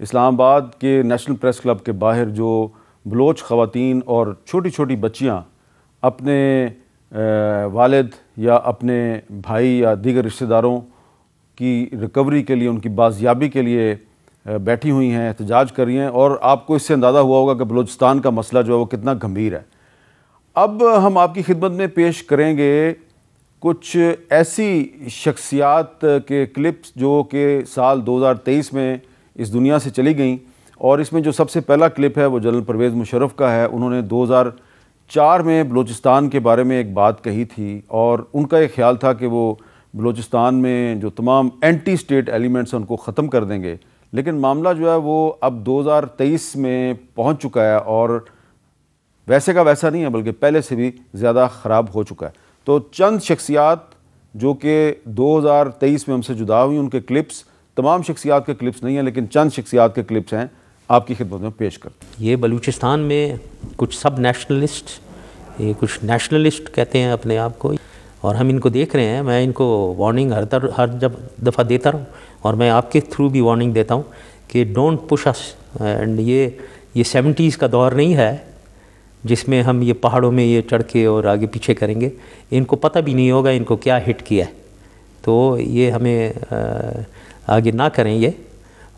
اسلام آباد کے national press club کے باہر جو بلوچ خواتین اور چھوٹی چھوٹی بچیاں اپنے والد یا اپنے بھائی یا دیگر رشتہ داروں کی ریکوری کے لیے، ان کی بازیابی کے لیے بیٹھی ہوئی ہیں، احتجاج کر رہی ہیں، اور آپ کو اس سے اندازہ ہوا ہوگا کہ بلوچستان کا مسئلہ جو ہے وہ کتنا گمبھیر ہے۔ اب ہم آپ کی خدمت میں پیش کریں گے کچھ ایسی شخصیات کے کلپس جو کہ سال 2023 میں اس دنیا سے چلی گئیں، اور اس میں جو سب سے پہلا کلپ ہے وہ جنرل پرویز مشرف کا ہے۔ انہوں نے 2004 میں بلوچستان کے بارے میں ایک بات کہی تھی، اور ان کا یہ خیال تھا کہ وہ بلوچستان میں جو تمام اینٹی اسٹیٹ ایلیمنٹس ہیں ان کو ختم کر دیں گے، لیکن معاملہ جو ہے وہ اب 2023 میں پہنچ چکا ہے، اور ویسے کا ویسا نہیں ہے بلکہ پہلے سے بھی زیادہ خراب ہو چکا ہے۔ تو چند شخصیات جو کہ 2023 میں ہم سے جدا ہوئی، ان کے کلپس، تمام شخصیات کے کلپس نہیں ہیں لیکن چند شخصیات کے کلپس ہیں، آپ کی خدمت میں پیش کرتے ہیں۔ یہ بلوچستان میں کچھ سب نیشنلسٹ، یہ کچھ نیشنلسٹ کہتے ہیں اپنے آپ کو، اور ہم ان کو دیکھ رہے ہیں۔ میں ان کو وارننگ ہر دفعہ دیتا رہوں، اور میں آپ کے تھرو بھی وارننگ دیتا ہوں کہ ڈونٹ پش اس، اینڈ یہ 70s کا دور نہیں ہے جس میں ہم یہ پہاڑوں میں یہ چڑھ کے اور آگے پیچھے کریں گے۔ ان کو پتہ بھی نہیں ہوگا ان کو کیا ہٹ کیا ہے، تو یہ ہمیں آگے نہ کریں یہ،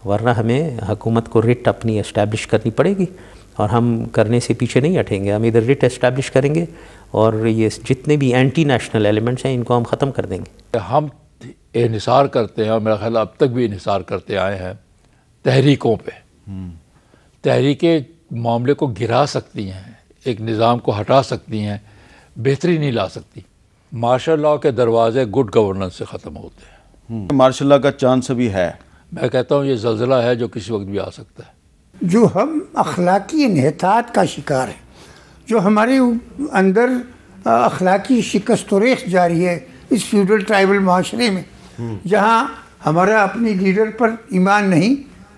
ورنہ ہمیں حکومت کو رٹ اپنی اسٹیبلش کرنی پڑے گی، اور ہم کرنے سے پیچھے نہیں ہٹیں گے۔ ہم ادھر رٹ اسٹیبلش کریں گے، اور یہ جتنے بھی اینٹی نیشنل ایلیمنٹس ہیں ان کو ہم ختم کر دیں گے۔ ہم انحصار کرتے ہیں، اور میرا خیال اب تک بھی انحصار کرتے آئے ہیں تحریکوں پہ۔ تحریکیں معاملے کو گرا سکتی ہیں، ایک نظام کو ہٹا سکتی ہیں، بہتری نہیں لا سکتی۔ مارشل لاء کے دروازے گڈ گورننس سے ختم ہوتے ہیں۔ مارشل لاء کا چانس ابھی ہے؟ میں کہتا ہوں یہ زلزلہ ہے جو کسی وقت بھی آ سکتا ہے۔ جو ہم اخلاقی انحطاط کا شکار ہیں، جو ہمارے اندر اخلاقی شکست و ریخت جاری ہے اس فیوڈل ٹرائبل معاشرے میں، جہاں ہمارا اپنی لیڈر پر ایمان نہیں،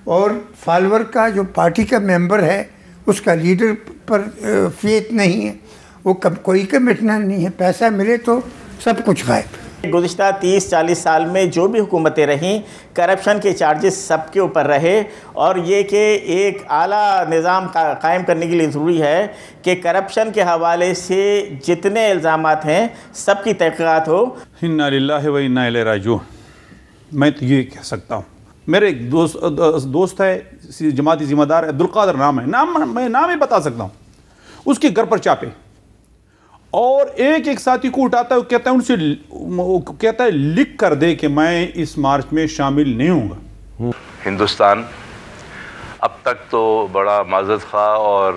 اور فالور کا جو پارٹی کا ممبر ہے اس کا لیڈر پر فیت نہیں ہے، وہ کوئی کمٹمنٹ نہیں ہے، پیسہ ملے تو سب کچھ غائب۔ گزشتہ 30-40 سال میں جو بھی حکومتیں رہیں، کرپشن کے چارجز سب کے اوپر رہے، اور یہ کہ ایک اعلیٰ نظام قائم کرنے کے لیے ضروری ہے کہ کرپشن کے حوالے سے جتنے الزامات ہیں سب کی تحقیقات ہو۔ انا للہ و انا الیہ راجعون۔ میں تو یہ کہہ سکتا ہوں، میرے ایک دوست ہے، جماعتی ذمہ دار عبدالقادر نام ہے، میں نام ہی بتا سکتا ہوں، اس کے گھر پر چاپے، اور ایک ساتھی کو اٹھاتا ہے، کہتا ہے ان سے کہتا ہے لکھ کر دے کہ میں اس مارچ میں شامل نہیں ہوں گا۔ ہندوستان اب تک تو بڑا معذرت خواہ اور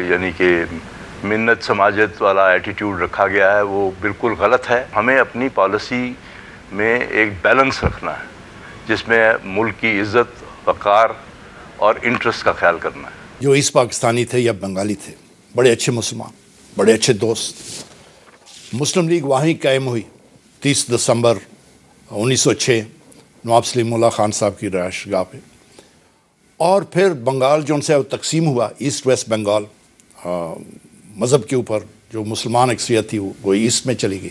یعنی کہ منت سماجت والا ایٹیٹیوڈ رکھا گیا ہے، وہ بالکل غلط ہے۔ ہمیں اپنی پالیسی میں ایک بیلنس رکھنا ہے جس میں ملک کی عزت، وقار اور انٹرسٹ کا خیال کرنا ہے۔ جو ایسٹ پاکستانی تھے یا بنگالی تھے، بڑے اچھے مسلمان، بڑے اچھے دوست۔ مسلم لیگ وہیں قائم ہوئی 30 دسمبر 1906 نواب سلیم اللہ خان صاحب کی رہائش گاہ پہ، اور پھر بنگال جو ان سے تقسیم ہوا، ایسٹ ویسٹ بنگال، مذہب کے اوپر جو مسلمان اکثریت تھی وہ ایسٹ میں چلی گئی۔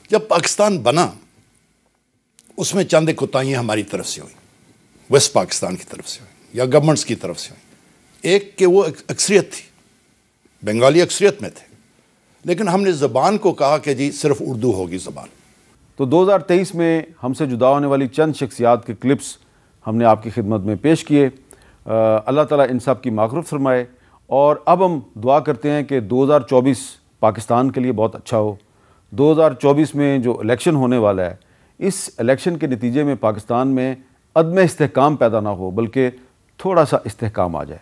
جب پاکستان بنا اس میں چند کوتاہیاں ہماری طرف سے ہوئی، ویسٹ پاکستان کی طرف سے ہوئی یا گورنمنٹس کی طرف سے ہوئی۔ ایک کہ وہ اکثریت تھی، بنگالی اکثریت میں تھے، لیکن ہم نے زبان کو کہا کہ جی صرف اردو ہوگی زبان۔ تو 2023 میں ہم سے جدا ہونے والی چند شخصیات کے کلپس ہم نے آپ کی خدمت میں پیش کیے۔ اللہ تعالیٰ ان سب کی مغفرت فرمائے، اور اب ہم دعا کرتے ہیں کہ 2024 پاکستان کے لیے بہت اچھا ہو۔ 2024 میں جو الیکشن ہونے والا ہے، اس الیکشن کے نتیجے میں پاکستان میں عدم استحکام پیدا نہ ہو بلکہ تھوڑا سا استحکام آ جائے۔